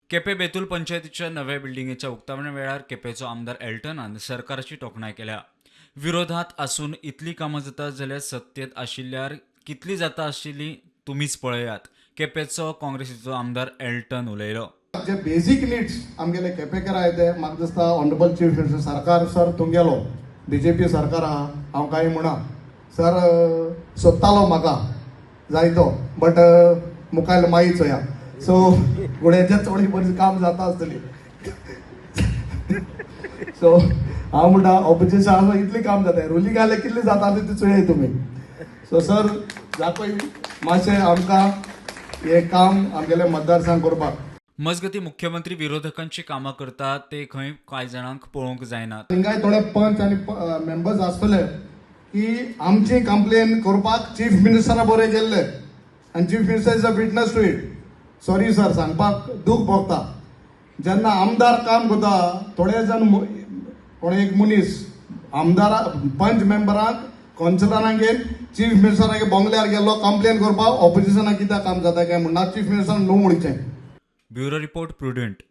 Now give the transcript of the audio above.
केपें बेतूल पंचायतीच्या नव्या बिल्डिंगेच्या उक्तावणा वेळार केपेंचो आमदार एल्टनान सरकाराची तोखणाय केल्या. विरोधात आसून इतली कामां जाता जाल्यार सत्तेत आशिल्ल्यार कितली जाता आशिल्ली तुमीच पळयात. केपेंचो काँग्रेसीचो आमदार एल्टन उलयलो. जे बेसिक नीड्स आमगेले केपेंकार आहाय ते म्हाका दिसता ऑनरेबल चीफ मिनिस्टर सरकार सर तुमगेलो बीजेपी सरकार आहा हांव कांय म्हणा सर सोदतालो म्हाका जायतो बट मुखायल माई चोया सो गुड्याचें थोडी बरी काम जाता आसतली सो हांव म्हणटा ऑपोजिशन आसा इतली काम जाता रुलींग आले कितली जाता ती चोयाय तुमी सो सर जातोय मातशें आमकां हे काम आमगेले मतदारसंघ करपाक. मजगती मुख्यमंत्री विरोधकांची कामां करतात ते खंय कांय जाणांक पळोवंक जायनात. हिंगाय थोडे पंच आनी मेंबर्स आसतले की आमची कंप्लेन करपाक चीफ मिनिस्टरा बरें गेल्ले आनी chief minister is a witness to it. Sorry sir सांगपाक दूख भोगता जेन्ना आमदार काम करता थोडे जाण कोणे एक मनीस आमदारा पंच मेंबरांक कौन्सिलरांक घेवन चीफ मिनिस्टराक बंगल्यार गेल्लो कंप्लेन करपाक ऑपोजिशनाक कित्याक काम जाता काय म्हणून चीफ मिनिस्टरान नो म्हणचें. Bureau report prudent.